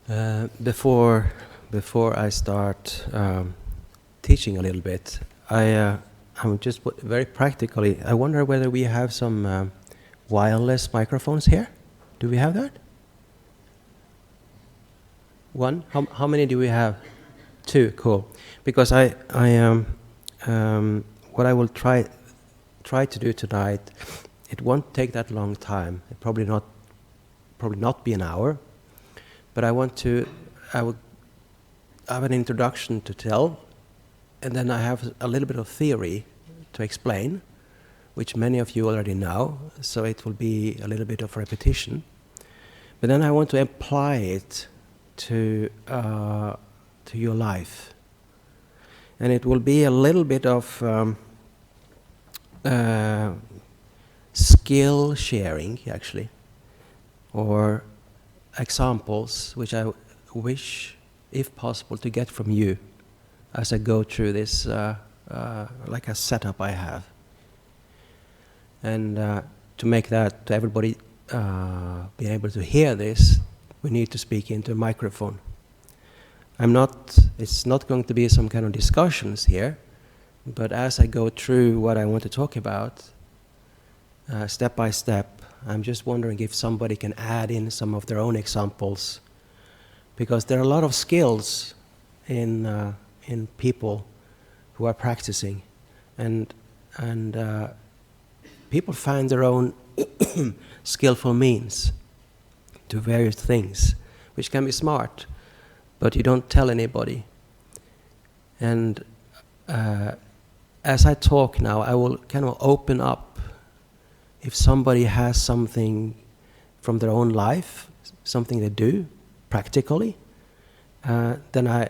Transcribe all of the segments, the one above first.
Before I start teaching a little bit, I'm just very practically. I wonder whether we have some wireless microphones here. Do we have that? One. How many do we have? Two. Cool. Because what I will try to do tonight, it won't take that long time. It probably not be an hour. But I will have an introduction to tell, and then I have a little bit of theory to explain, which many of you already know, so it will be a little bit of repetition. But then I want to apply it to your life. And it will be a little bit of skill sharing, actually, or examples which I wish, if possible, to get from you as I go through this like a setup I have. And to make that, to everybody be able to hear this, we need to speak into a microphone. It's not going to be some kind of discussions here, but as I go through what I want to talk about, step by step, I'm just wondering if somebody can add in some of their own examples, because there are a lot of skills in people who are practicing, and people find their own skillful means to various things, which can be smart, but you don't tell anybody. And as I talk now, I will kind of open up. If somebody has something from their own life, something they do practically, then I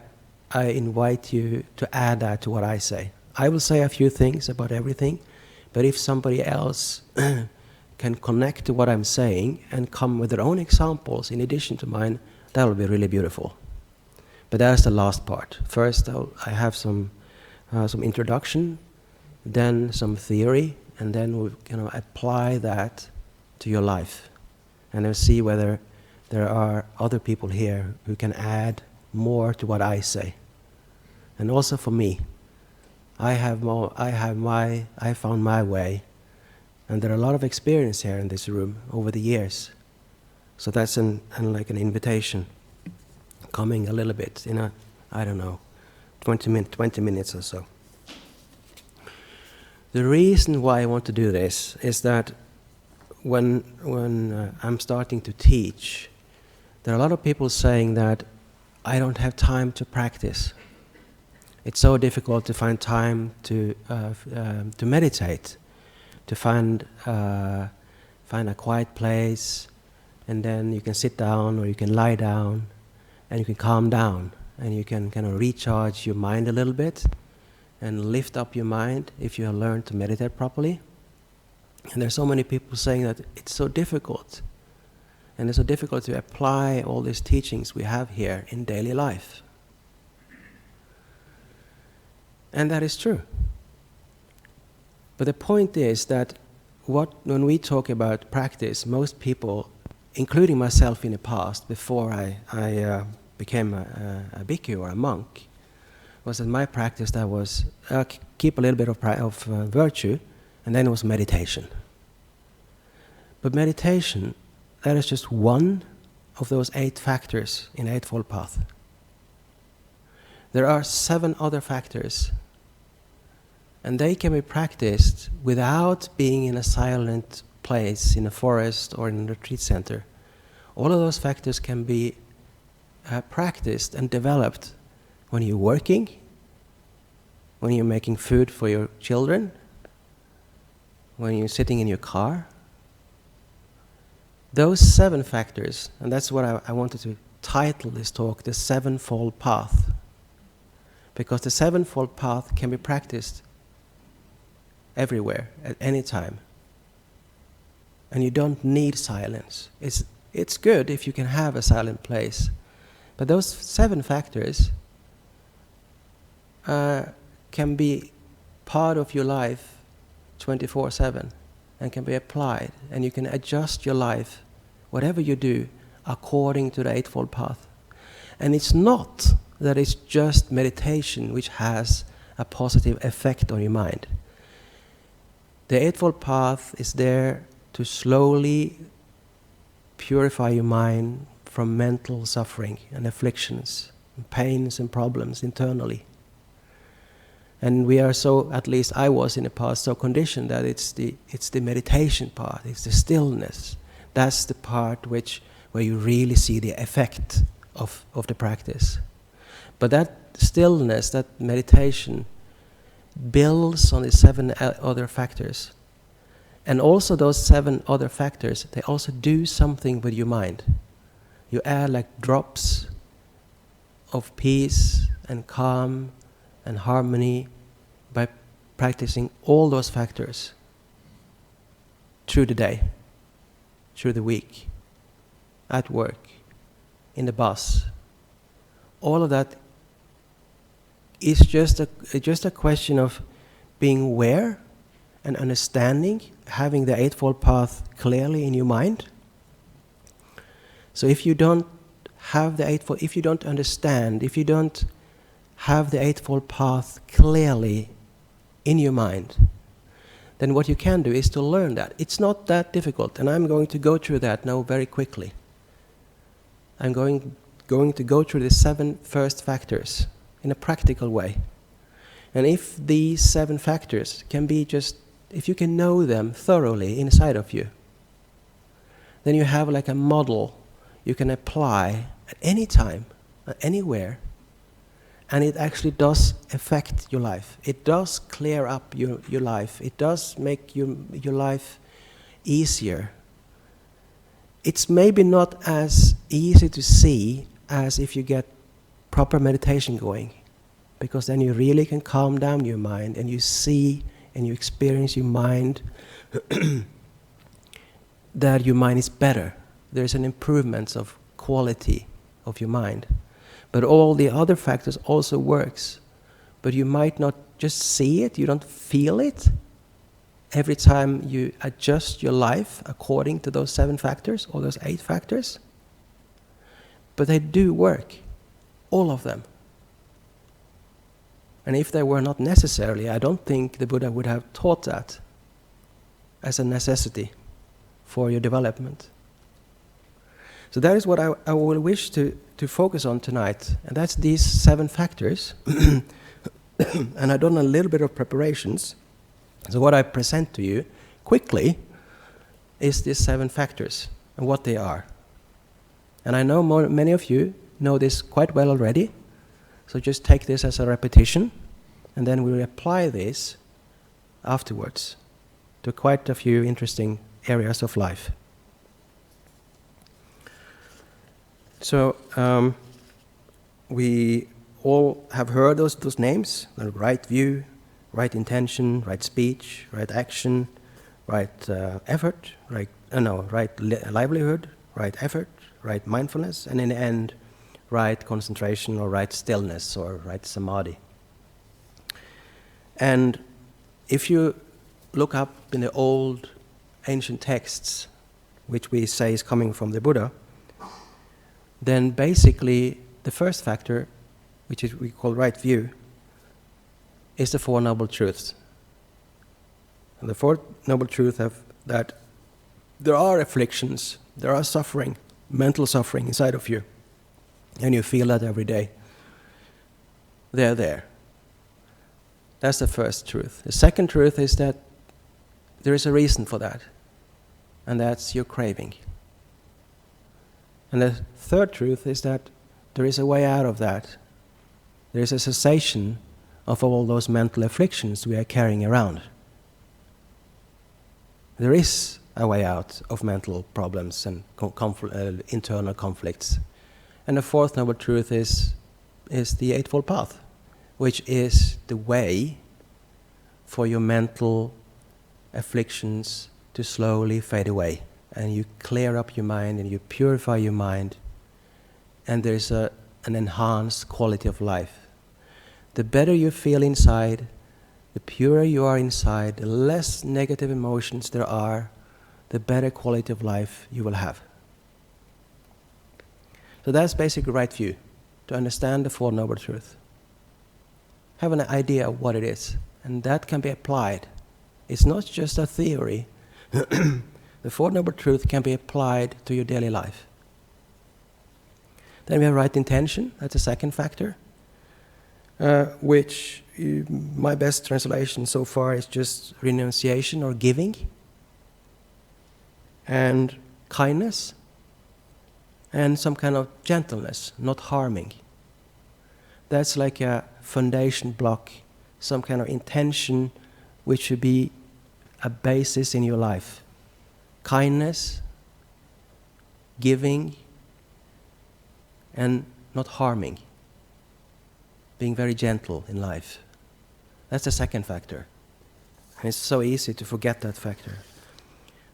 invite you to add that to what I say. I will say a few things about everything, but if somebody else can connect to what I'm saying and come with their own examples in addition to mine, that will be really beautiful. But that's the last part. First, I have some introduction, then some theory, and then we'll apply that to your life. And then see whether there are other people here who can add more to what I say. And also for me, I found my way, and there are a lot of experience here in this room over the years. So that's like an invitation, coming a little bit in a, 20 minutes or so. The reason why I want to do this is that when I'm starting to teach, there are a lot of people saying that I don't have time to practice. It's so difficult to find time to meditate, to find a quiet place, and then you can sit down or you can lie down, and you can calm down, and you can kind of recharge your mind a little bit, and lift up your mind if you have learned to meditate properly. And there's so many people saying that it's so difficult. And it's so difficult to apply all these teachings we have here in daily life. And that is true. But the point is that when we talk about practice, most people, including myself in the past, before I became a bhikkhu or a monk, was that my practice that was keep a little bit of virtue, and then it was meditation. But meditation, that is just one of those 8 factors in Eightfold Path. There are 7 other factors, and they can be practiced without being in a silent place, in a forest or in a retreat center. All of those factors can be practiced and developed when you're working, when you're making food for your children, when you're sitting in your car. Those 7 factors, and that's what I wanted to title this talk, the Sevenfold Path. Because the Sevenfold Path can be practiced everywhere, at any time. And you don't need silence. It's good if you can have a silent place. But those 7 factors can be part of your life 24/7 and can be applied, and you can adjust your life, whatever you do, according to the Eightfold Path. And it's not that it's just meditation which has a positive effect on your mind. The Eightfold Path is there to slowly purify your mind from mental suffering and afflictions, and pains and problems internally. And we are so, at least I was in the past, so conditioned that it's the meditation part, it's the stillness. That's the part where you really see the effect of the practice. But that stillness, that meditation, builds on the 7 other factors. And also those 7 other factors, they also do something with your mind. You add like drops of peace and calm and harmony by practicing all those factors through the day, through the week, at work, in the bus. All of that is just a question of being aware and understanding, having the Eightfold Path clearly in your mind. So if you don't have the Eightfold, if you don't understand, if you don't have the Eightfold Path clearly in your mind, then what you can do is to learn that. It's not that difficult, and I'm going to go through that now very quickly. I'm going to go through the 7 first factors in a practical way. And if these 7 factors can be just, if you can know them thoroughly inside of you, then you have like a model you can apply at any time, anywhere, and it actually does affect your life. It does clear up your life. It does make your life easier. It's maybe not as easy to see as if you get proper meditation going, because then you really can calm down your mind and you see and you experience your mind that your mind is better. There's an improvement of quality of your mind. But all the other factors also works. But you might not just see it, you don't feel it every time you adjust your life according to those 7 factors or those 8 factors. But they do work, all of them. And if they were not necessarily, I don't think the Buddha would have taught that as a necessity for your development. So that is what I will wish to focus on tonight, and that's these 7 factors. And I've done a little bit of preparations. So what I present to you quickly is these 7 factors and what they are. And I know many of you know this quite well already, so just take this as a repetition, and then we'll apply this afterwards to quite a few interesting areas of life. So we all have heard those names: right view, right intention, right speech, right action, right effort, right livelihood, right effort, right mindfulness, and in the end, right concentration or right stillness or right samadhi. And if you look up in the old ancient texts, which we say is coming from the Buddha, then basically the first factor, which is we call right view, is the 4 Noble Truths. And the 4 Noble Truths have that there are afflictions, there are suffering, mental suffering inside of you, and you feel that every day. They're there. That's the first truth. The second truth is that there is a reason for that, and that's your craving. And the third truth is that there is a way out of that. There is a cessation of all those mental afflictions we are carrying around. There is a way out of mental problems and internal conflicts. And the fourth noble truth is the Eightfold Path, which is the way for your mental afflictions to slowly fade away. And you clear up your mind and you purify your mind, and there's an enhanced quality of life. The better you feel inside, the purer you are inside, the less negative emotions there are, the better quality of life you will have. So that's basically right view. to understand the Four Noble Truths. Have an idea of what it is, and that can be applied. It's not just a theory. The Four Noble Truths can be applied to your daily life. Then we have right intention. That's the second factor, which my best translation so far is just renunciation or giving, and kindness, and some kind of gentleness, not harming. That's like a foundation block, some kind of intention which should be a basis in your life. Kindness, giving, and not harming. Being very gentle in life. That's the second factor. And it's so easy to forget that factor.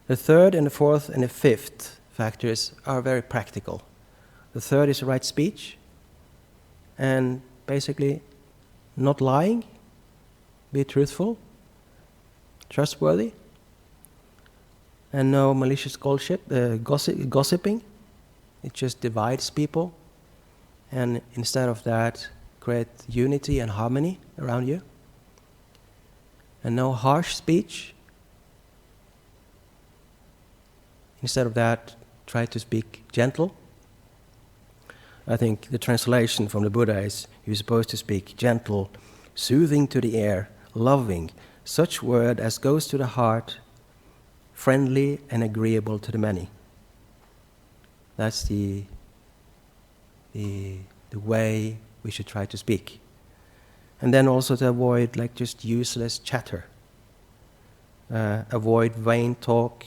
The third and the fourth and the fifth factors are very practical. The third is right speech, and basically not lying, be truthful, trustworthy, and no malicious gossiping. It just divides people, and instead of that, create unity and harmony around you. And no harsh speech. Instead of that, try to speak gentle. I think the translation from the Buddha is, you're supposed to speak gentle, soothing to the ear, loving, such word as goes to the heart, friendly and agreeable to the many. That's the way we should try to speak. And then also to avoid like just useless chatter. Avoid vain talk,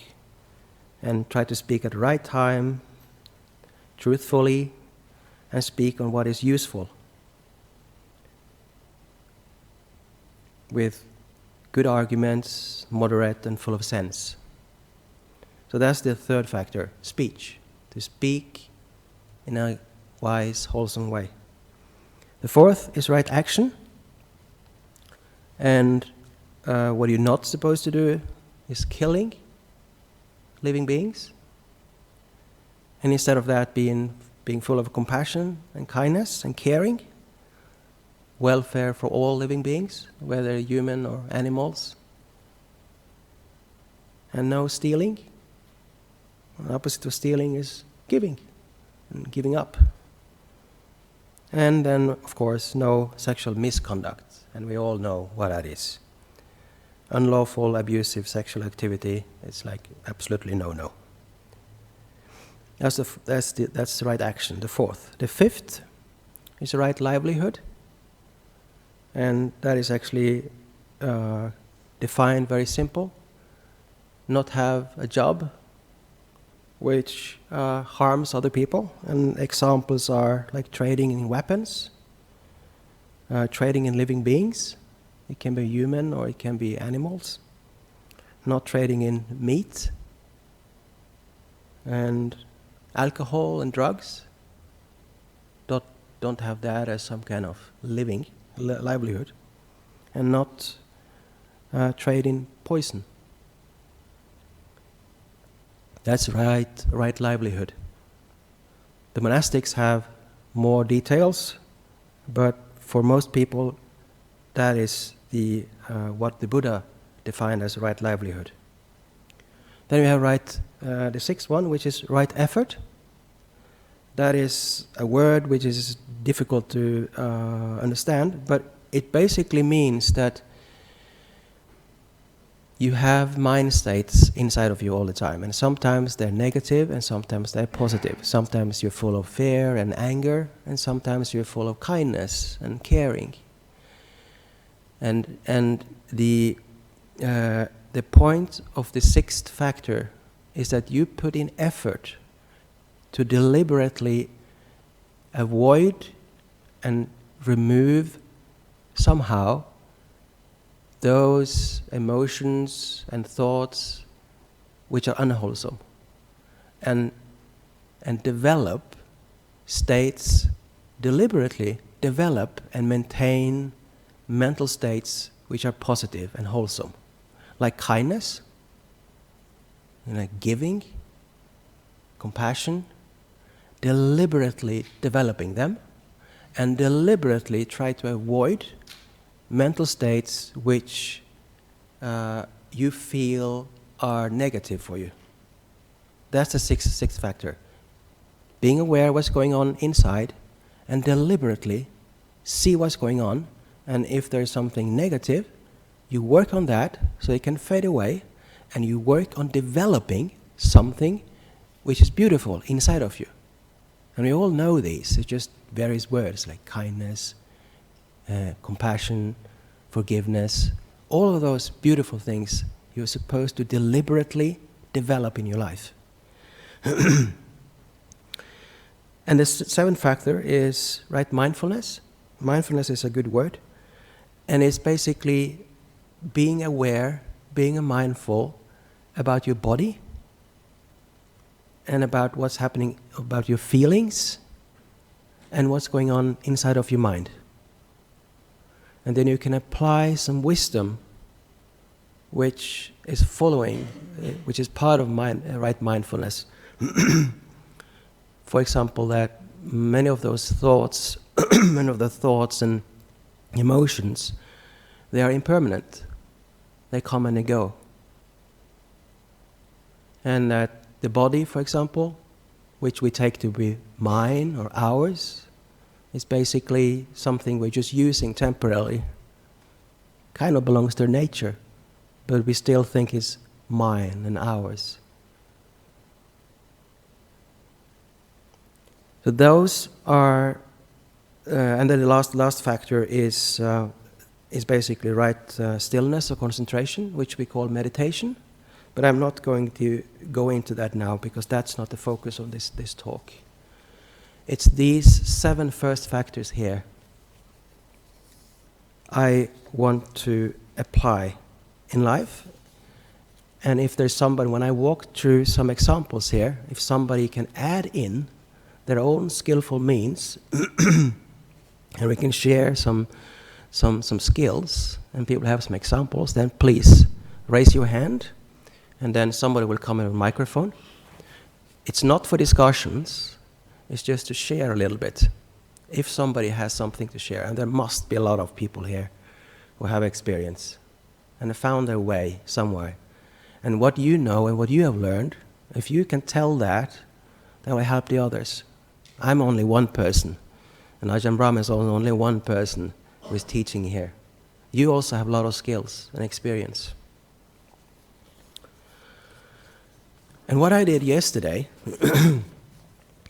and try to speak at the right time, truthfully, and speak on what is useful, with good arguments, moderate and full of sense. So that's the third factor, speech. To speak in a wise, wholesome way. The fourth is right action. And what you're not supposed to do is killing living beings. And instead of that, being full of compassion and kindness and caring, welfare for all living beings, whether human or animals. And no stealing. The opposite of stealing is giving and giving up. And then, of course, no sexual misconduct. And we all know what that is. Unlawful, abusive sexual activity, it's like absolutely no-no. That's the right action, the fourth. The fifth is the right livelihood. And that is actually defined very simple. Not have a job which harms other people. And examples are like trading in weapons, trading in living beings. It can be human or it can be animals. Not trading in meat. And alcohol and drugs. Don't have that as some kind of livelihood. And not trade in poison. That's right livelihood. The monastics have more details, but for most people, that is what the Buddha defined as right livelihood. Then we have the sixth one, which is right effort. That is a word which is difficult to understand, but it basically means that you have mind states inside of you all the time, and sometimes they're negative and sometimes they're positive. Sometimes you're full of fear and anger, and sometimes you're full of kindness and caring. And the point of the sixth factor is that you put in effort to deliberately avoid and remove somehow those emotions and thoughts which are unwholesome, and develop states, deliberately develop and maintain mental states which are positive and wholesome, like kindness, giving, compassion, deliberately developing them, and deliberately try to avoid mental states which you feel are negative for you. That's the sixth factor. Being aware what's going on inside and deliberately see what's going on, and if there's something negative, you work on that so it can fade away, and you work on developing something which is beautiful inside of you. And we all know these, it's just various words like kindness, compassion, forgiveness. All of those beautiful things you're supposed to deliberately develop in your life. And the seventh factor is right mindfulness. Mindfulness is a good word. And it's basically being aware, being mindful about your body and about what's happening, about your feelings and what's going on inside of your mind. And then you can apply some wisdom which is following, which is part of right mindfulness. For example, that many of those thoughts, many of the thoughts and emotions, they are impermanent. They come and they go. And that the body, for example, which we take to be mine or ours, is basically something we're just using temporarily. Kind of belongs to nature, but we still think it's mine and ours. So those are, and then the last factor is basically right stillness or concentration, which we call meditation. But I'm not going to go into that now because that's not the focus of this talk. It's these 7 first factors here I want to apply in life. And if there's somebody, when I walk through some examples here, if somebody can add in their own skillful means, and we can share some skills, and people have some examples, then please raise your hand, and then somebody will come in with a microphone. It's not for discussions, it's just to share a little bit. If somebody has something to share, and there must be a lot of people here who have experience, and have found their way somewhere. And what you know and what you have learned, if you can tell that will help the others. I'm only one person, and Ajahn Brahma is only one person who is teaching here. You also have a lot of skills and experience. And what I did yesterday,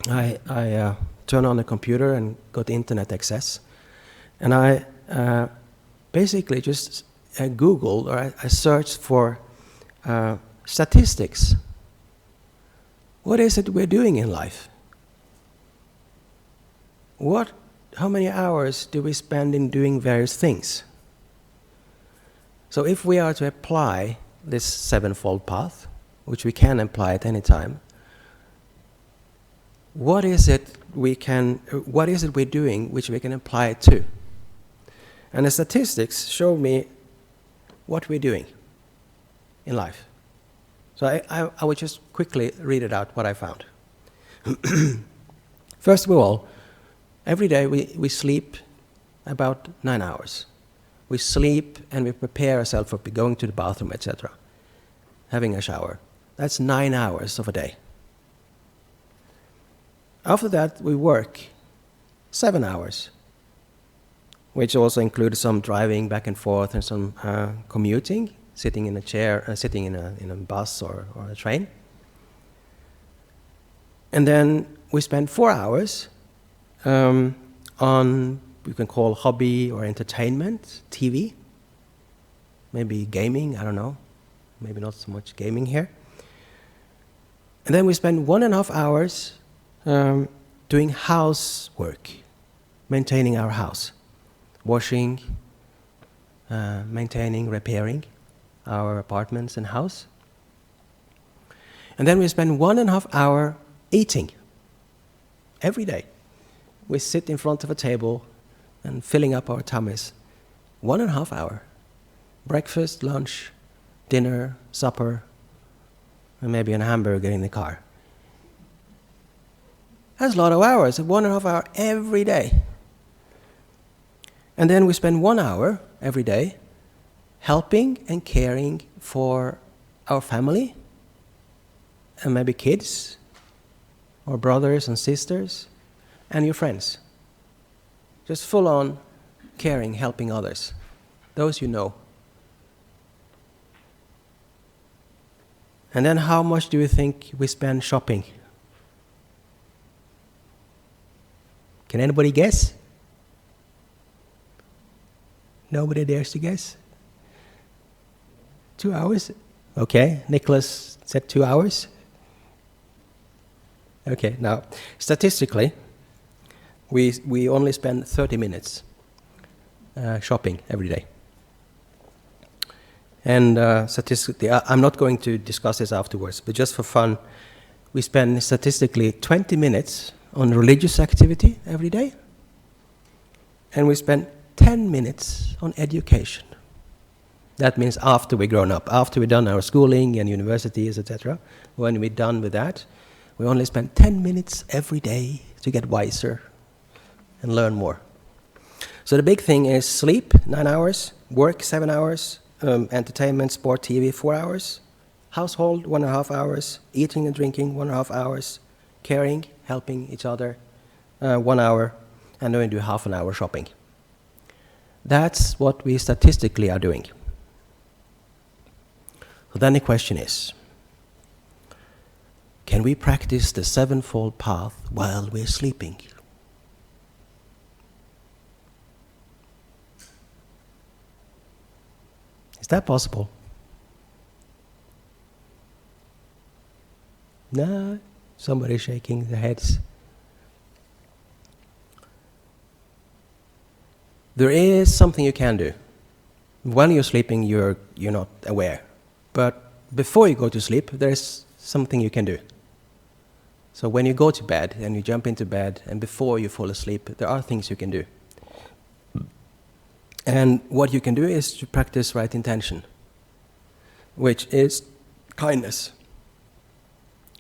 I turned on the computer and got internet access, and I basically just Googled, or I searched for statistics. What is it we're doing in life? How many hours do we spend in doing various things? So if we are to apply this Sevenfold Path, which we can apply at any time, what is it we're doing which we can apply it to? And the statistics show me what we're doing in life. So I will just quickly read it out, what I found. First of all, every day we sleep about 9 hours. We sleep and we prepare ourselves for going to the bathroom, etc., having a shower. That's 9 hours of a day. After that, we work 7 hours, which also includes some driving back and forth and some commuting, sitting in a chair, sitting in a bus or a train. And then we spend 4 hours on, you can call hobby or entertainment, TV, maybe gaming, I don't know, maybe not so much gaming here. And then we spend 1.5 hours doing housework, maintaining our house, washing, maintaining, repairing our apartments and house. And then we spend 1.5 hour eating every day. We sit in front of a table and filling up our tummies. 1.5 hour. Breakfast, lunch, dinner, supper, and maybe a hamburger in the car. That's a lot of hours, 1.5 hour every day. And then we spend 1 hour every day helping and caring for our family, and maybe kids, or brothers and sisters, and your friends. Just full on caring, helping others, those you know. And then how much do you think we spend shopping? Can anybody guess? Nobody dares to guess? 2 hours? Okay, Nicholas said 2 hours. Okay, now, statistically, we only spend 30 minutes shopping every day. And statistically, I'm not going to discuss this afterwards, but just for fun, we spend statistically 20 minutes on religious activity every day, and we spend 10 minutes on education. That means after we're grown up, after we've done our schooling and universities, etc. When we're done with that, we only spend 10 minutes every day to get wiser and learn more. So the big thing is sleep, 9 hours, work, 7 hours, entertainment, sport, TV, 4 hours, household, 1.5 hours, eating and drinking, 1.5 hours, caring, helping each other, 1 hour, and then we do half an hour shopping. That's what we statistically are doing. So then the question is, can we practice the Sevenfold Path while we're sleeping? Is that possible? No, somebody's shaking their heads. There is something you can do. While you're sleeping, you're not aware. But before you go to sleep, there's something you can do. So when you go to bed and you jump into bed and before you fall asleep, there are things you can do. And what you can do is to practice right intention, which is kindness.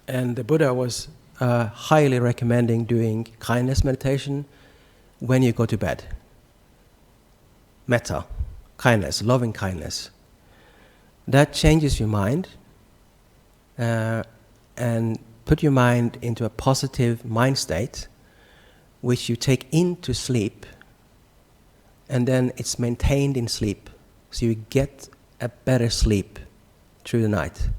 And the Buddha was highly recommending doing kindness meditation when you go to bed. Metta, kindness, loving kindness. That changes your mind and put your mind into a positive mind state, which you take into sleep, and then it's maintained in sleep. So you get a better sleep through the night.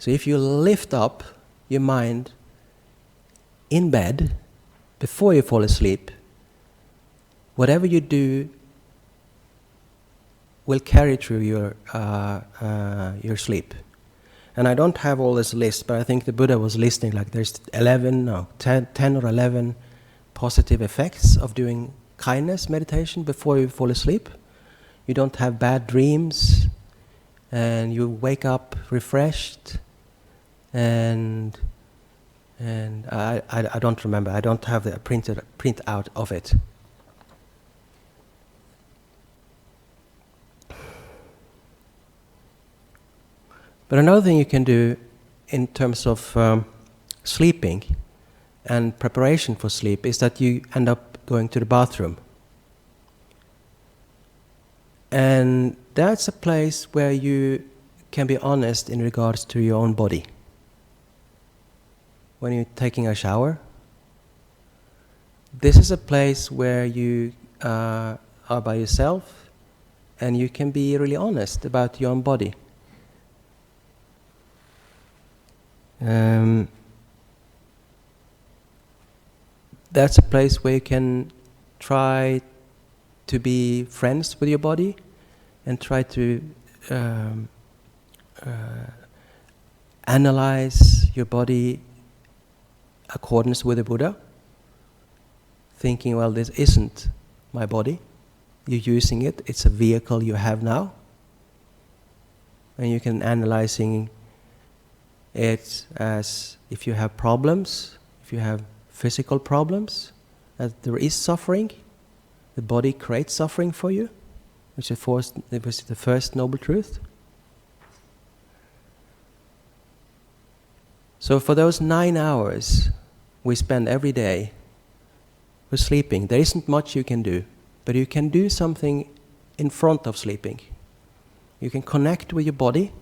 So if you lift up your mind in bed before you fall asleep, whatever you do will carry through your sleep. And I don't have all this list, but I think the Buddha was listing like there's 10 or 11 positive effects of doing kindness meditation before you fall asleep. You don't have bad dreams, and you wake up refreshed, and I don't remember. I don't have the print out of it. But another thing you can do in terms of sleeping and preparation for sleep is that you end up going to the bathroom. And that's a place where you can be honest in regards to your own body. When you're taking a shower, this is a place where you are by yourself and you can be really honest about your own body. That's a place where you can try to be friends with your body and try to analyze your body accordance with the Buddha, thinking, well, this isn't my body. You're using it. It's a vehicle you have now. And you can analyzing it as if you have problems, if you have physical problems, that there is suffering. The body creates suffering for you, which is the first noble truth. So for those 9 hours we spend every day with sleeping, there isn't much you can do. but you can do something in front of sleeping. You can connect with your body,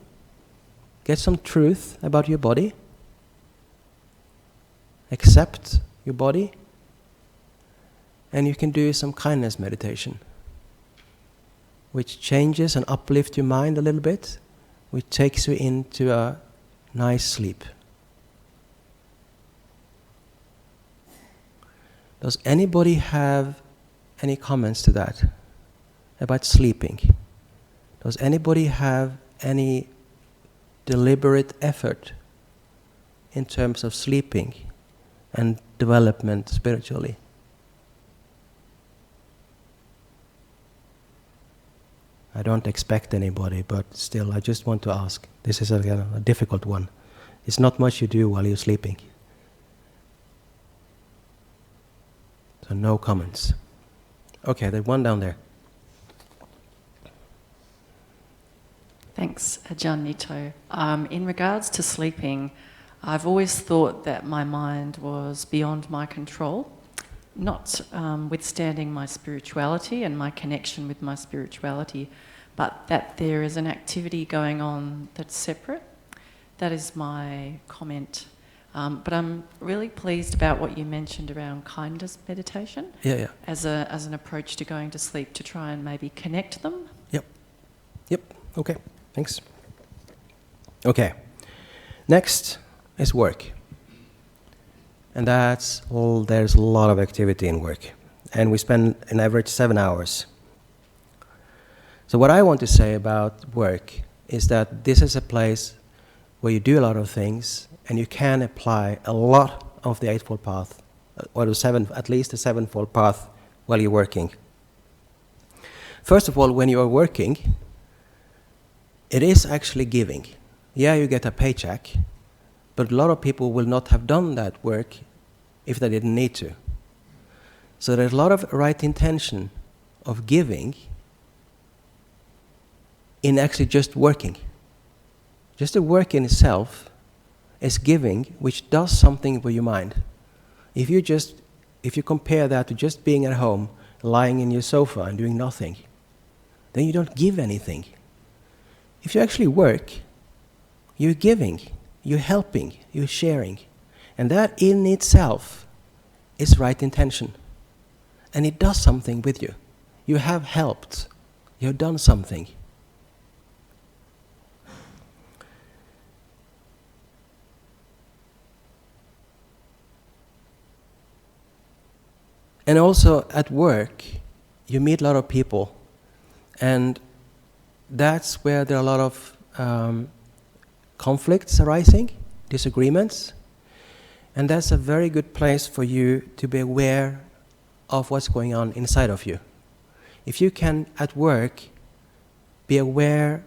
get some truth about your body, accept your body, and you can do some kindness meditation, which changes and uplifts your mind a little bit, which takes you into a nice sleep. Does anybody have any comments to that about sleeping? Does anybody have any deliberate effort in terms of sleeping and development spiritually? I don't expect anybody, but still, I just want to ask. This is a difficult one. It's not much you do while you're sleeping. So no comments. Okay, there's one down there. Thanks, Ajahn Nitho. In regards to sleeping, I've always thought that my mind was beyond my control, notwithstanding my spirituality and my connection with my spirituality, but that there is an activity going on that's separate. That is my comment. But I'm really pleased about what you mentioned around kindness meditation as an approach to going to sleep, to try and maybe connect them. Yep. Okay. Thanks. Okay. Next is work. And there's a lot of activity in work. And we spend an average 7 hours. So what I want to say about work is that this is a place where you do a lot of things and you can apply a lot of the Eightfold Path, or at least the Sevenfold Path while you're working. First of all, when you are working, it is actually giving. Yeah, you get a paycheck, but a lot of people will not have done that work if they didn't need to. So there's a lot of right intention of giving in actually just working. Just the work in itself is giving, which does something with your mind. If you compare that to just being at home, lying in your sofa and doing nothing, then you don't give anything. If you actually work, you're giving, you're helping, you're sharing. And that in itself is right intention. And it does something with you. You have helped. You have done something. And also at work, you meet a lot of people. And that's where there are a lot of conflicts arising, disagreements. And that's a very good place for you to be aware of what's going on inside of you. If you can, at work, be aware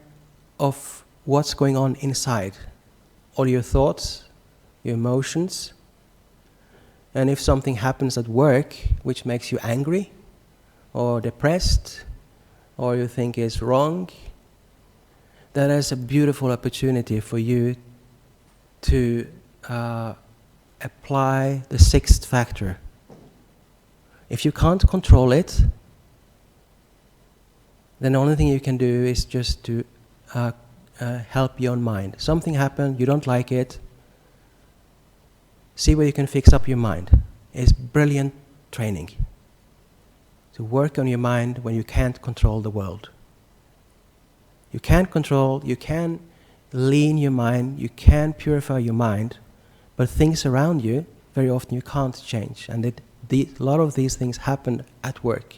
of what's going on inside, all your thoughts, your emotions, and if something happens at work which makes you angry or depressed or you think is wrong, that is a beautiful opportunity for you to apply the sixth factor. If you can't control it, then the only thing you can do is just to help your own mind. Something happened, you don't like it, see where you can fix up your mind. It's brilliant training. To work on your mind when you can't control the world. You can't control, you can lean your mind, you can purify your mind, but things around you, very often you can't change. And a lot of these things happen at work.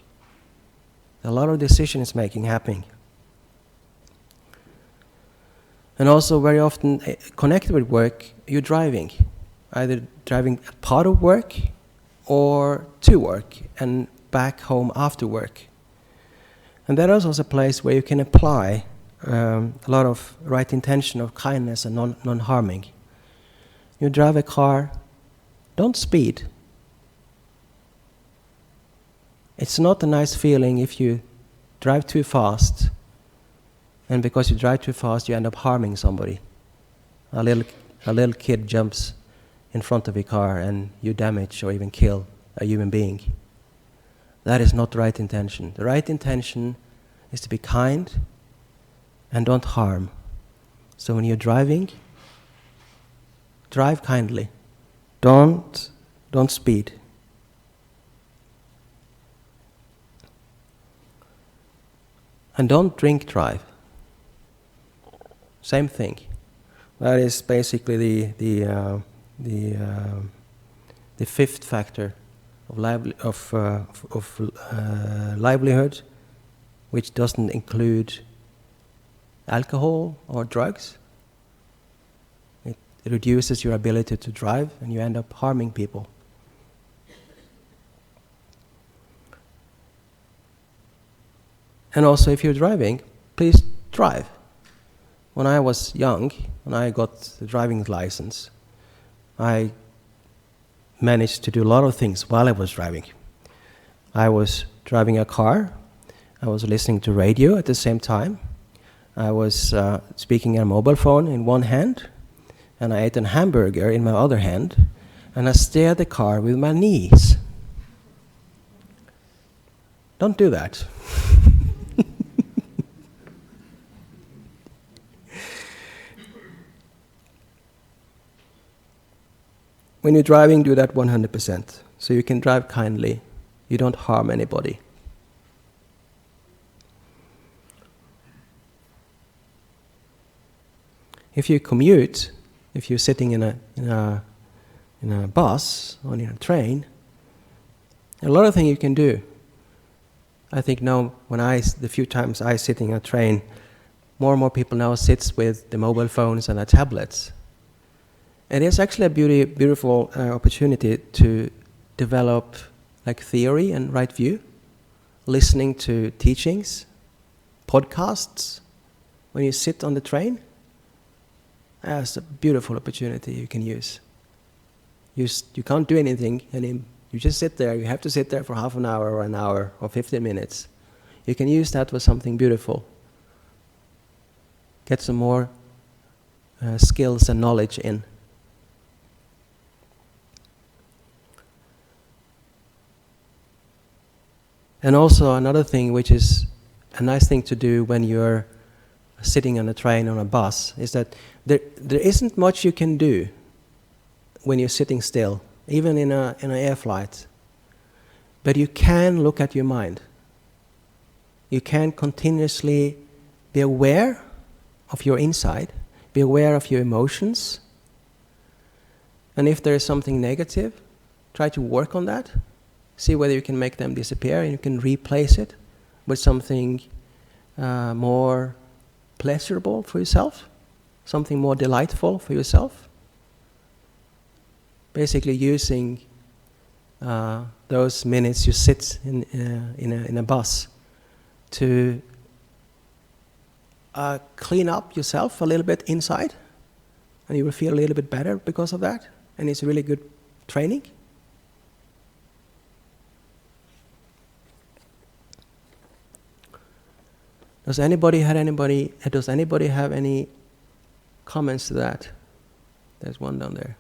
A lot of decisions making happening. And also very often connected with work, you're driving. Either driving part of work or to work and back home after work. And that is also a place where you can apply a lot of right intention of kindness and non-harming. You drive a car, don't speed. It's not a nice feeling if you drive too fast, and because you drive too fast you end up harming somebody. A little kid jumps in front of your car and you damage or even kill a human being. that is not the right intention. The right intention is to be kind and don't harm. So when you're driving, drive kindly. Don't speed. And don't drink drive. Same thing. That is basically the fifth factor of livelihood, which doesn't include alcohol or drugs. It reduces your ability to drive, and you end up harming people. And also, if you're driving, please drive. When I was young, when I got the driving license, I managed to do a lot of things while I was driving. I was driving a car, I was listening to radio at the same time, I was speaking on a mobile phone in one hand, and I ate a hamburger in my other hand, and I steered the car with my knees. Don't do that. When you're driving, do that 100%. So you can drive kindly. You don't harm anybody. If you commute, if you're sitting in a bus or in a train, a lot of things you can do. I think now, the few times I sit in a train, more and more people now sits with the mobile phones and the tablets. And it's actually a beautiful opportunity to develop theory and right view, listening to teachings, podcasts, when you sit on the train. That's a beautiful opportunity you can use. You can't do anything, and you just sit there. You have to sit there for half an hour or an hour or 15 minutes. You can use that for something beautiful. Get some more skills and knowledge in. And also another thing, which is a nice thing to do when you're sitting on a train or on a bus, is that there isn't much you can do when you're sitting still, even in an air flight. But you can look at your mind. You can continuously be aware of your inside, be aware of your emotions. And if there is something negative, try to work on that. See whether you can make them disappear, and you can replace it with something more pleasurable for yourself, something more delightful for yourself. Basically using those minutes you sit in a bus to clean up yourself a little bit inside, and you will feel a little bit better because of that, and it's really good training. Does anybody have any comments to that? There's one down there.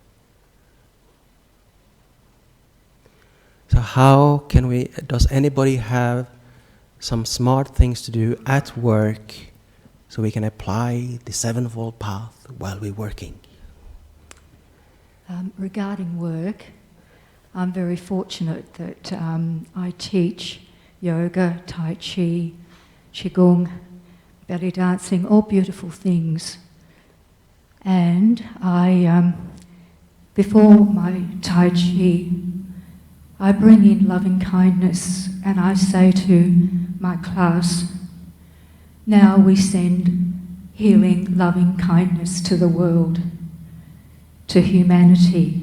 So does anybody have some smart things to do at work so we can apply the Sevenfold Path while we're working? Regarding work, I'm very fortunate that I teach yoga, tai chi, qigong, belly dancing, all beautiful things. And before my tai chi, I bring in loving kindness, and I say to my class, now we send healing, loving kindness to the world, to humanity,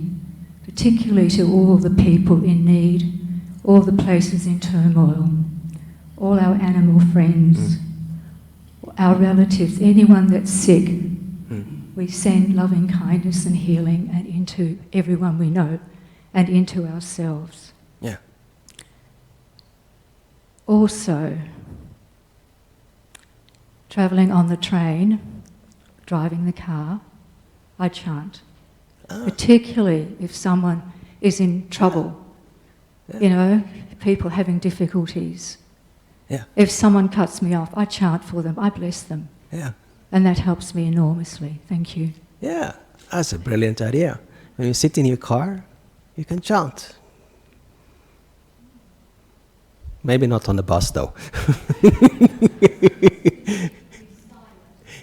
particularly to all the people in need, all the places in turmoil, all our animal friends, our relatives, anyone that's sick. We send loving kindness and healing and into everyone we know and into ourselves. Yeah. Also, travelling on the train, driving the car, I chant. Particularly if someone is in trouble, people having difficulties. Yeah. If someone cuts me off, I chant for them, I bless them. Yeah. And that helps me enormously. Thank you. Yeah, that's a brilliant idea. When you sit in your car, you can chant. Maybe not on the bus, though.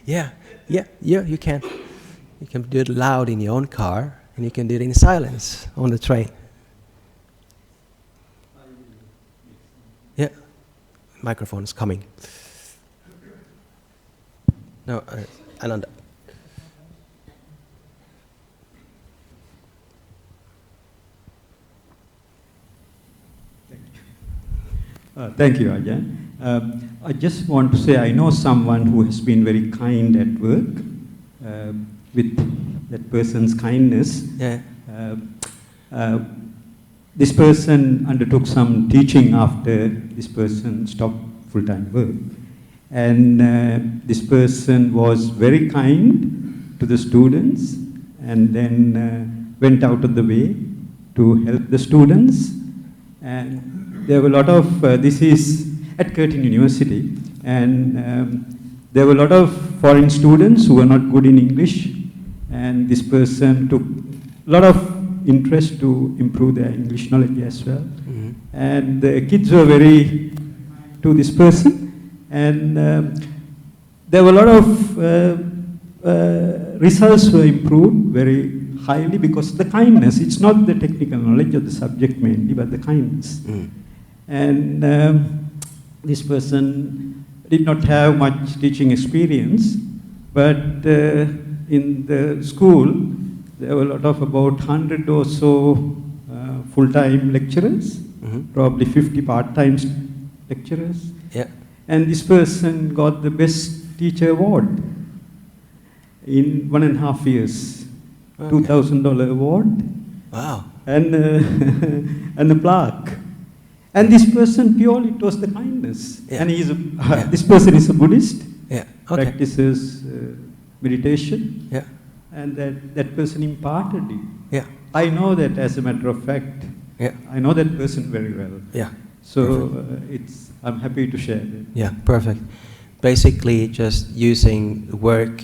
Yeah, you can. You can do it loud in your own car, and you can do it in silence on the train. Yeah, microphone is coming. No, Ananda. Thank you, Ajahn. I just want to say I know someone who has been very kind at work. With that person's kindness, Yeah. This person undertook some teaching after this person stopped full-time work. And this person was very kind to the students and then went out of the way to help the students. And there were a lot of, this is at Curtin University, and there were a lot of foreign students who were not good in English, and this person took a lot of interest to improve their English knowledge as well. Mm-hmm. And the kids were very to this person, and there were a lot of results were improved very highly because of the kindness. It's not the technical knowledge of the subject mainly, but the kindness. Mm. And this person did not have much teaching experience, but in the school, there were a lot of about 100 or so full-time lecturers, probably 50 part-time lecturers. Yeah. And this person got the best teacher award in 1.5 years. Okay. $2,000 award. Wow. And and a plaque. And this person purely, it was the kindness. Yeah. And he's this person is a Buddhist, Yeah. Okay. practices meditation, Yeah. and that person imparted it. Yeah. I know that as a matter of fact. Yeah. I know that person very well. Yeah. So I'm happy to share that. Yeah. Perfect. Basically, just using work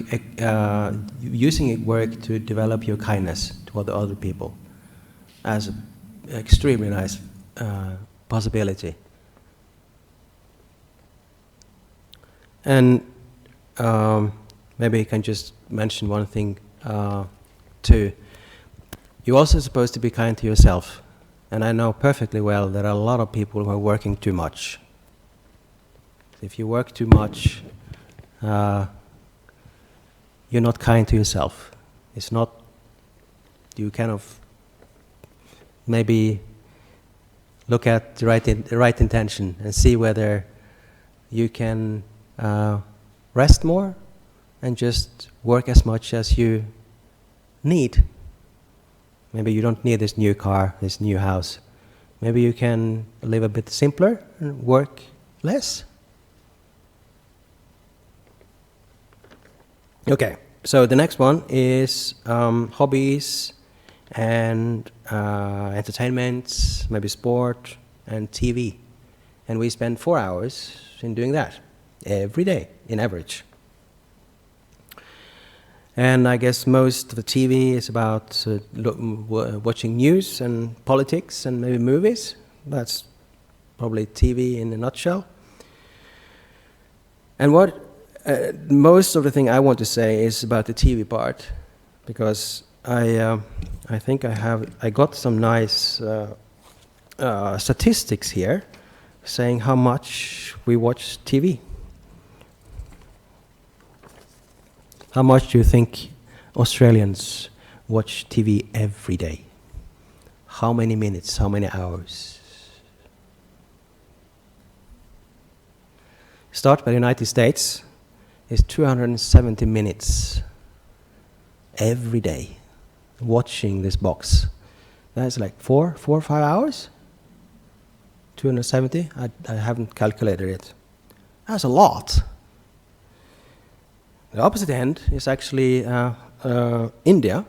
to develop your kindness toward the other people, as an extremely nice possibility. And maybe you can just mention one thing too. You're also supposed to be kind to yourself. And I know perfectly well there are a lot of people who are working too much. If you work too much, you're not kind to yourself. It's not, you kind of maybe look at the right intention and see whether you can rest more and just work as much as you need. Maybe you don't need this new car, this new house. Maybe you can live a bit simpler and work less. Okay, so the next one is hobbies and entertainment, maybe sport and TV. And we spend 4 hours in doing that every day, in average. And I guess most of the TV is about watching news and politics and maybe movies. That's probably TV in a nutshell. And what most of the thing I want to say is about the TV part, because I think I got some nice statistics here saying how much we watch TV. How much do you think Australians watch TV every day? How many minutes? How many hours? Start by the United States. It's 270 minutes every day watching this box. That's like 4 or 5 hours? 270? I haven't calculated it. That's a lot. The opposite end is actually India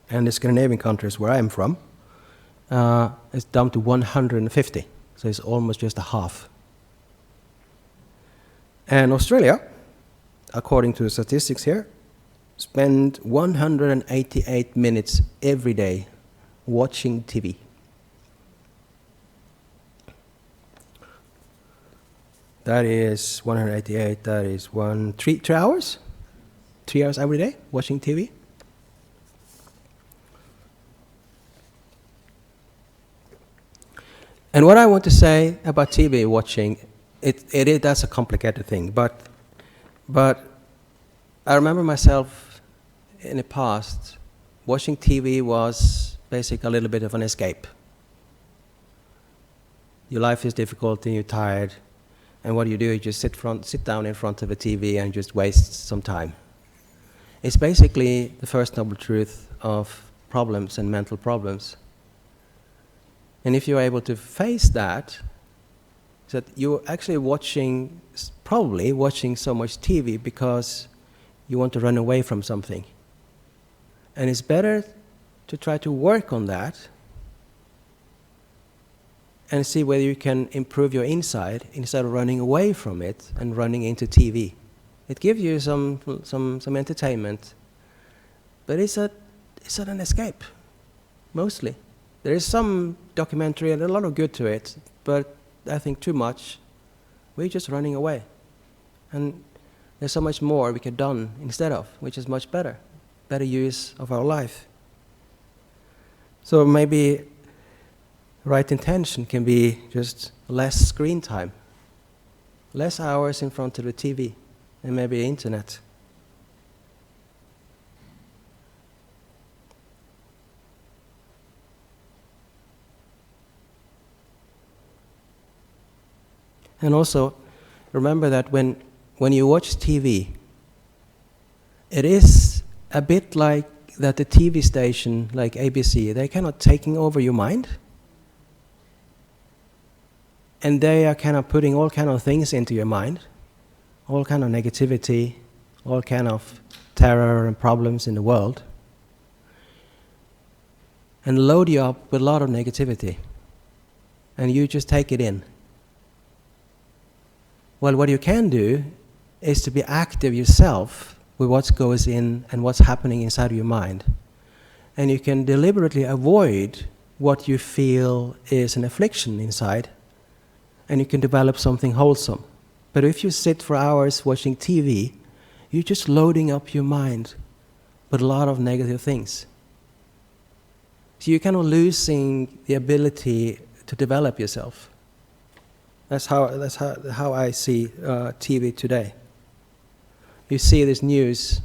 and the Scandinavian countries where I'm from. It's down to 150. So it's almost just a half. And Australia, according to the statistics here, spend 188 minutes every day watching TV. That is 188, that is 3 hours? 3 hours every day watching TV? And what I want to say about TV watching, that's a complicated thing, but I remember myself in the past, watching TV was basically a little bit of an escape. Your life is difficult and you're tired, and what do? You just sit down in front of a TV and just waste some time. It's basically the first noble truth of problems and mental problems. And if you're able to face that you're actually probably watching so much TV because you want to run away from something. And it's better to try to work on that and see whether you can improve your inside instead of running away from it and running into TV. It gives you some entertainment, but it's not an escape, mostly. There is some documentary and a lot of good to it, but I think too much, we're just running away. And there's so much more we could have done instead of, which is much better use of our life. So maybe right intention can be just less screen time, less hours in front of the TV, and maybe internet. And also, remember that when you watch TV, it is a bit like that the TV station, like ABC, they're kind of taking over your mind. And they are kind of putting all kind of things into your mind, all kind of negativity, all kind of terror and problems in the world, and load you up with a lot of negativity. And you just take it in. Well, what you can do is to be active yourself with what goes in and what's happening inside of your mind. And you can deliberately avoid what you feel is an affliction inside, and you can develop something wholesome. But if you sit for hours watching TV, you're just loading up your mind with a lot of negative things. So you're kind of losing the ability to develop yourself. That's how I see TV today. You see this news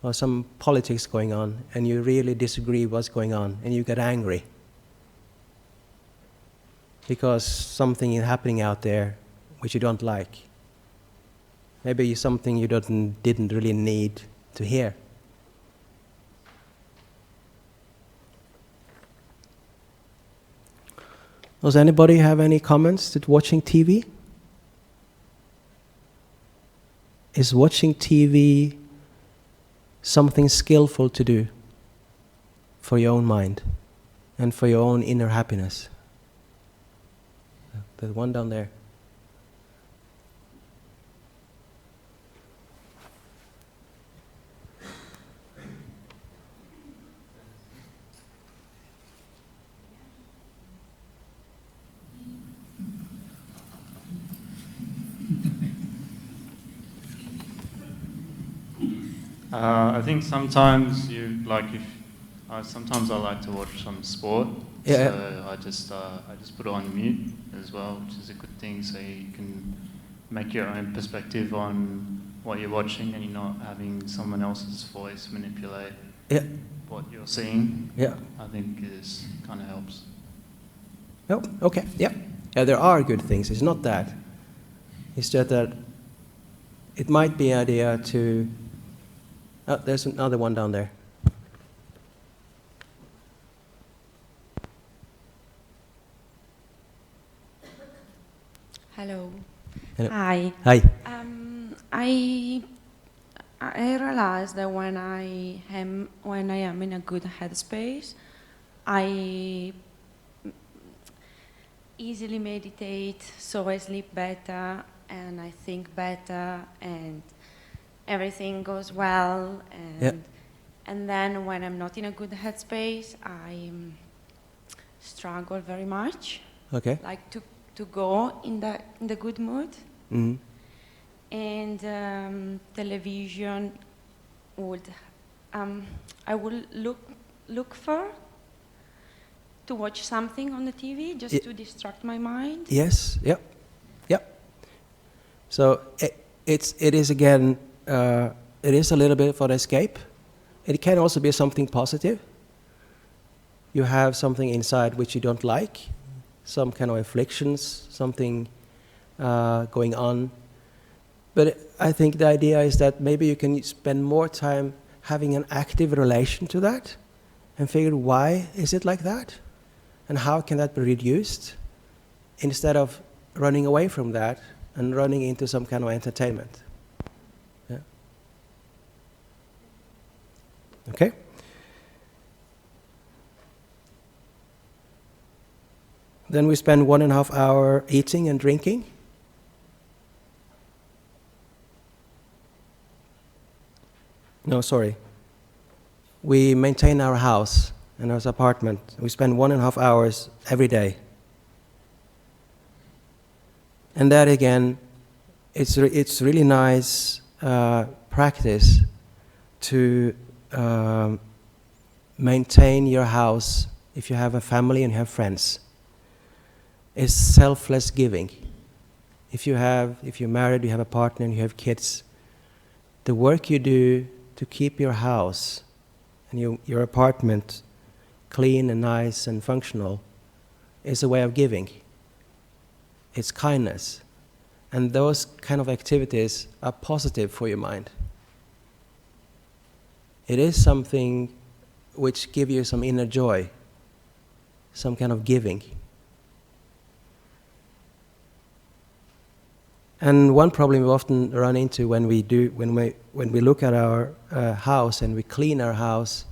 or some politics going on, and you really disagree with what's going on, and you get angry because something is happening out there which you don't like. Maybe something you didn't really need to hear. Does anybody have any comments to watching TV? Is watching TV something skillful to do for your own mind and for your own inner happiness? There's one down there. I think sometimes sometimes I like to watch some sport. Yeah. So I just put it on mute as well, which is a good thing. So you can make your own perspective on what you're watching, and you're not having someone else's voice manipulate what you're seeing. Yeah. I think it kind of helps. Oh, okay. Yeah. Yeah, there are good things. It's not that. It's just that it might be an idea to... Oh, there's another one down there. Hello. Hello. Hi. Hi. I realize that when I am in a good headspace, easily meditate, so I sleep better and I think better and everything goes well. And then when I'm not in a good headspace, I struggle very much. Okay. Like to go in the good mood. Mm. And television would I would look for to watch something on the TV just to distract my mind. Yes. Yep. Yep. So it is again. It is a little bit for escape. It can also be something positive. You have something inside which you don't like, some kind of afflictions, something going on. But I think the idea is that maybe you can spend more time having an active relation to that and figure why is it like that and how can that be reduced instead of running away from that and running into some kind of entertainment. Yeah. Okay? Then we spend 1.5 hours eating and drinking. No, sorry. We maintain our house and our apartment. We spend 1.5 hours every day. And that again, it's really nice practice to maintain your house if you have a family and you have friends. It's selfless giving. If you're married, you have a partner and you have kids, the work you do to keep your house and your apartment clean and nice and functional is a way of giving. It's kindness. And those kind of activities are positive for your mind. It is something which gives you some inner joy, some kind of giving. And one problem we often run into when we look at our house and we clean our house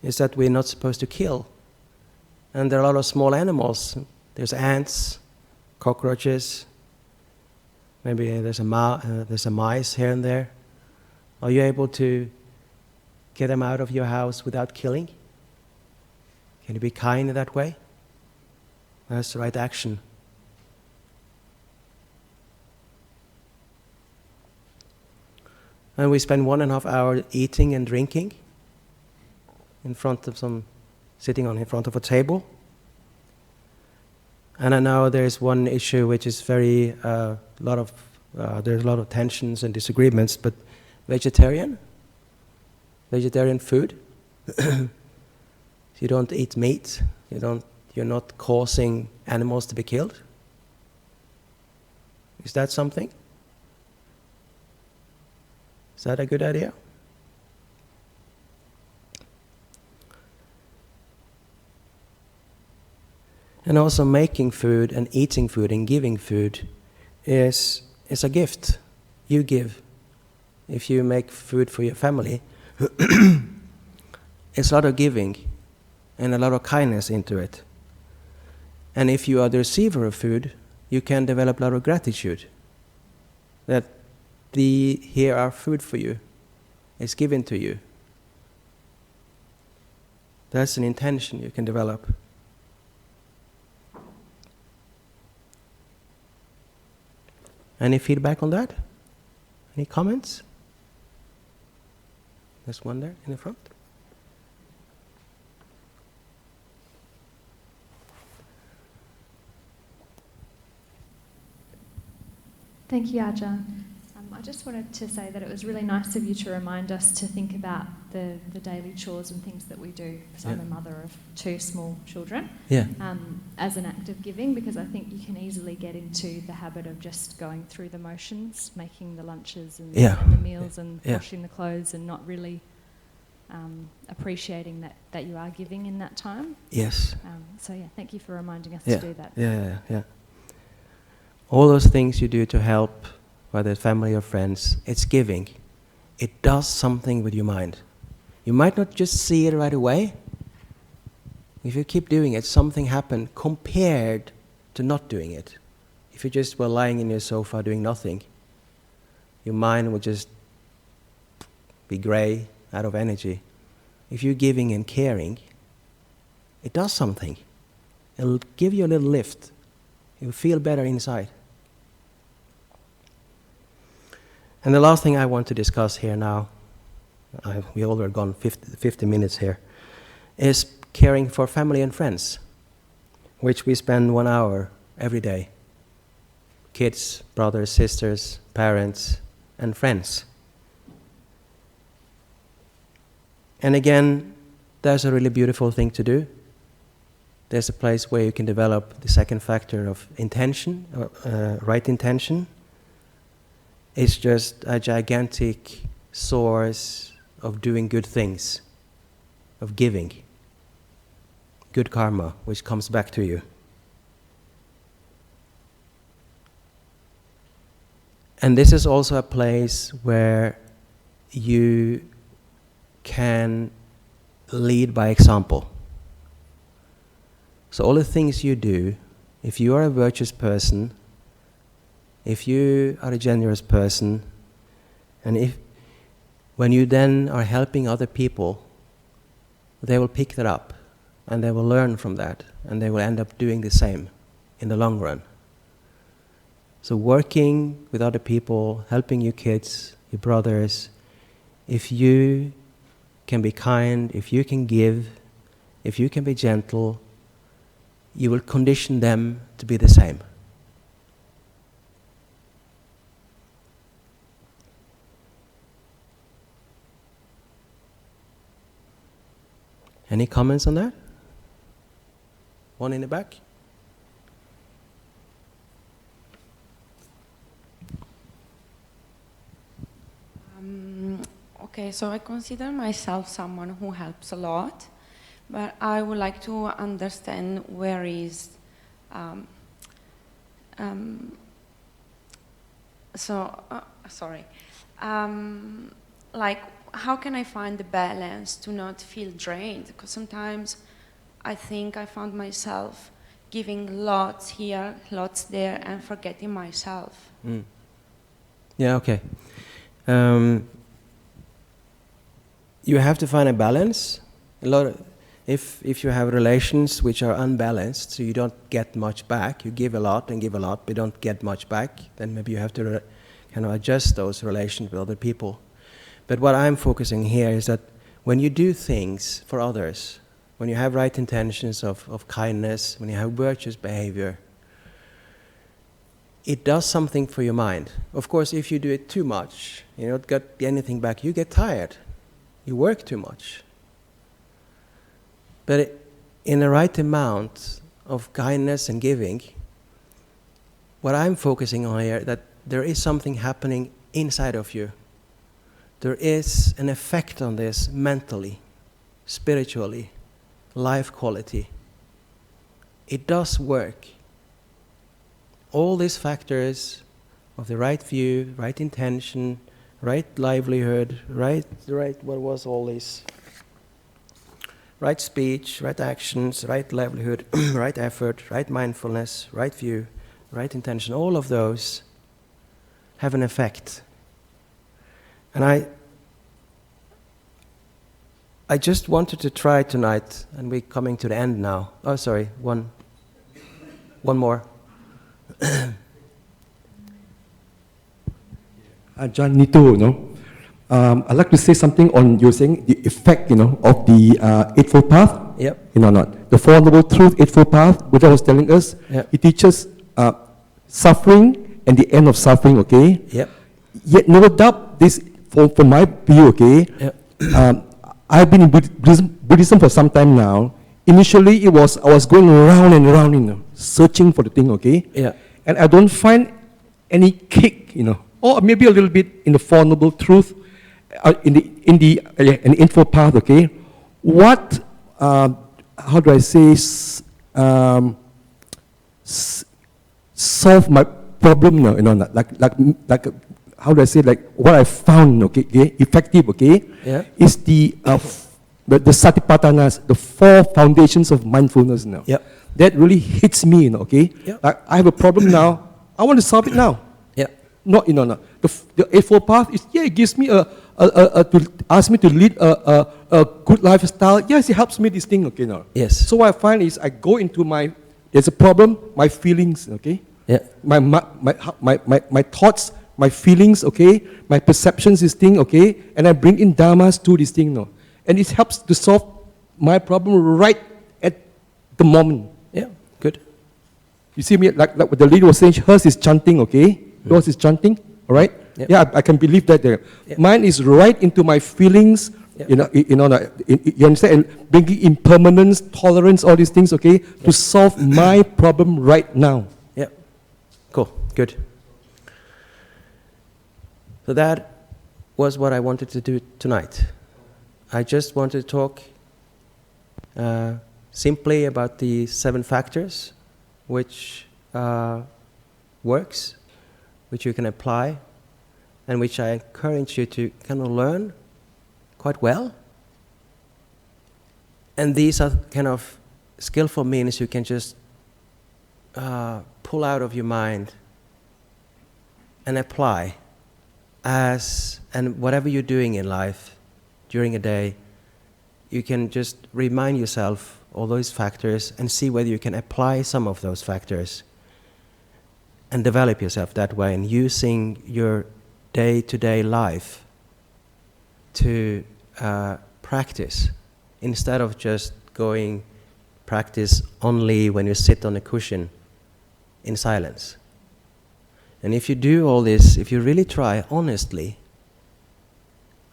is that we're not supposed to kill. And there are a lot of small animals. There's ants, cockroaches, maybe there's a mice here and there. Are you able to get them out of your house without killing? Can you be kind in that way? That's the right action. And we spend 1.5 hours eating and drinking in front of sitting in front of a table. And I know there's one issue which is there's a lot of tensions and disagreements, but vegetarian food. You don't eat meat. You're not causing animals to be killed. Is that something? Is that a good idea? And also making food and eating food and giving food is a gift. You give. If you make food for your family, it's a lot of giving and a lot of kindness into it. And if you are the receiver of food, you can develop a lot of gratitude. That here are food for you. It's given to you. That's an intention you can develop. Any feedback on that? Any comments? There's one there in the front. Thank you, Ajahn. I just wanted to say that it was really nice of you to remind us to think about the daily chores and things that we do, because I'm a mother of 2 small children, as an act of giving, because I think you can easily get into the habit of just going through the motions, making the lunches and the meals and washing the clothes, and not really appreciating that you are giving in that time. Yes. Thank you for reminding us to do that. Yeah. All those things you do to help, whether it's family or friends, it's giving. It does something with your mind. You might not just see it right away. If you keep doing it, something happens compared to not doing it. If you just were lying in your sofa doing nothing, your mind would just be grey, out of energy. If you're giving and caring, it does something. It'll give you a little lift. You'll feel better inside. And the last thing I want to discuss here now, we already gone 50 minutes here, is caring for family and friends, which we spend 1 hour every day. Kids, brothers, sisters, parents, and friends. And again, there's a really beautiful thing to do. There's a place where you can develop the second factor of intention, right intention. It's just a gigantic source of doing good things, of giving, good karma, which comes back to you. And this is also a place where you can lead by example. So all the things you do, if you are a virtuous person, if you are a generous person, and when you then are helping other people, they will pick that up and they will learn from that and they will end up doing the same in the long run. So working with other people, helping your kids, your brothers, if you can be kind, if you can give, if you can be gentle, you will condition them to be the same. Any comments on that? One in the back? Okay, so I consider myself someone who helps a lot, but I would like to understand where is, like, how can I find the balance to not feel drained? Because sometimes I think I found myself giving lots here, lots there, and forgetting myself. Mm. Yeah, okay. You have to find a balance. If you have relations which are unbalanced, so you don't get much back, you give a lot, but you don't get much back, then maybe you have to kind of adjust those relations with other people. But what I'm focusing here is that when you do things for others, when you have right intentions of kindness, when you have virtuous behavior, it does something for your mind. Of course, if you do it too much, you don't get anything back, you get tired. You work too much. But in the right amount of kindness and giving, what I'm focusing on here, that there is something happening inside of you. There is an effect on this mentally, spiritually, life quality. It does work. All these factors of the right view, right intention, right livelihood, right, what was all this? Right speech, right actions, right livelihood, right effort, right mindfulness, right view, right intention, all of those have an effect. And I just wanted to try tonight, and we're coming to the end now. Oh, sorry, one more. Ajahn Nitho, I'd like to say something on you saying the effect, of the Eightfold Path. Yep. The Four Noble Truth, Eightfold Path. Buddha was telling us. Yep. He teaches suffering and the end of suffering. Okay. Yep. Yet no doubt this, from my view. Okay. Yep. I've been in Buddhism for some time now. Initially, I was going around and around, searching for the thing. Okay. Yeah. And I don't find any kick, or maybe a little bit in the Four Noble Truth, in the Eightfold Path. Okay, what? How do I say? Solve my problem? Like how do I say? Like what I found? Okay, effective. Okay, yeah. Is the Satipatthanas, the four foundations of mindfulness. Now, yep. that really hits me, okay? Yeah. Like, I have a problem now, I want to solve it now. Yeah. Not, no. The Eightfold Path is, it gives me to ask me to lead a good lifestyle. Yes, it helps me this thing, okay, now. Yes. So what I find is I go into there's a problem, my feelings, okay? Yeah. My thoughts, my feelings, okay? My perceptions, this thing, okay? And I bring in dharmas to this thing, no? And it helps to solve my problem right at the moment. Yeah, good. You see me, like what the lady was saying, hers is chanting, okay? Yours is chanting, all right? Yep. Yeah, I can believe that there. Yep. Mine is right into my feelings, Yep. you understand? And bringing impermanence, tolerance, all these things, okay? To solve my problem right now. Yeah, cool, good. So that was what I wanted to do tonight. I just wanted to talk simply about the 7 factors, which works, which you can apply, and which I encourage you to kind of learn quite well. And these are kind of skillful means you can just pull out of your mind and apply and whatever you're doing in life during a day, you can just remind yourself all those factors and see whether you can apply some of those factors and develop yourself that way, and using your day-to-day life to practice instead of just going practice only when you sit on a cushion in silence. And if you do all this, if you really try honestly,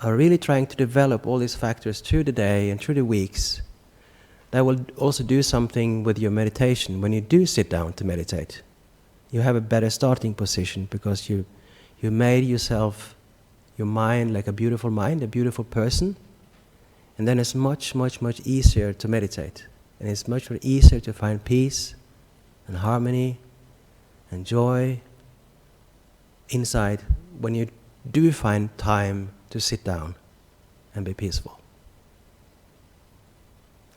are really trying to develop all these factors through the day and through the weeks, that will also do something with your meditation. When you do sit down to meditate, you have a better starting position because you made yourself, your mind, like a beautiful mind, a beautiful person, and then it's much, much, much easier to meditate. And it's much more easier to find peace and harmony and joy inside when you do find time to sit down and be peaceful.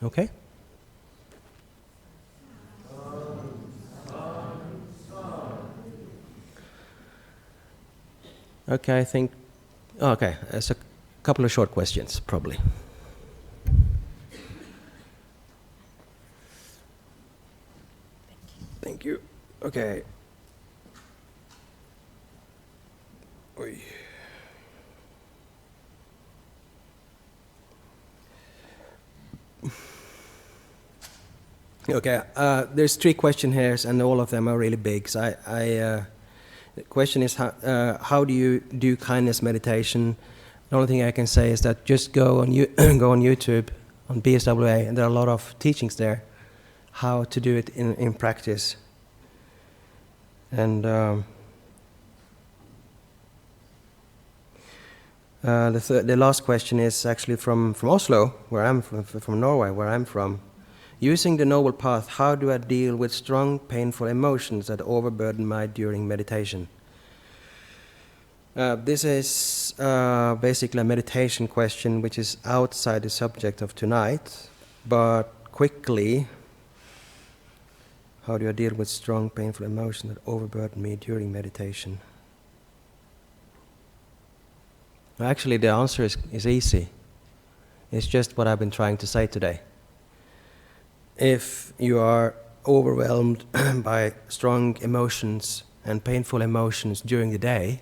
Okay? Okay, I think... Okay, there's a couple of short questions, probably. Thank you. Okay. Oy. Okay, there's 3 questions here, and all of them are really big. So the question is, how do you do kindness meditation? The only thing I can say is that just go on YouTube, on BSWA, and there are a lot of teachings there, how to do it in practice. And the last question is actually from Oslo, where I'm from Norway, where I'm from. Using the Noble Path, how do I deal with strong, painful emotions that overburden my during meditation? This is basically a meditation question which is outside the subject of tonight, but quickly, how do I deal with strong, painful emotions that overburden me during meditation? Actually, the answer is easy. It's just what I've been trying to say today. If you are overwhelmed by strong emotions and painful emotions during the day,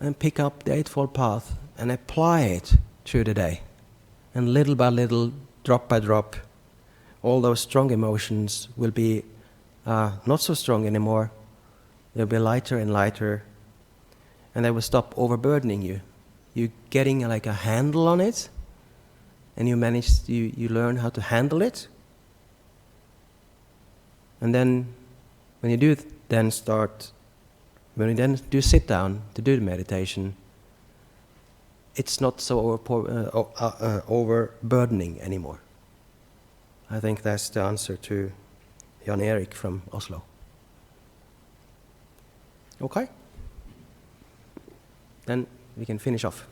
then pick up the Eightfold Path and apply it through the day. And little by little, drop by drop, all those strong emotions will be not so strong anymore. They'll be lighter and lighter, and they will stop overburdening you. You're getting like a handle on it, and you learn how to handle it. And then when you do sit down to do the meditation, it's not so overburdening anymore. I think that's the answer to Jan Erik from Oslo. Okay? Then we can finish off.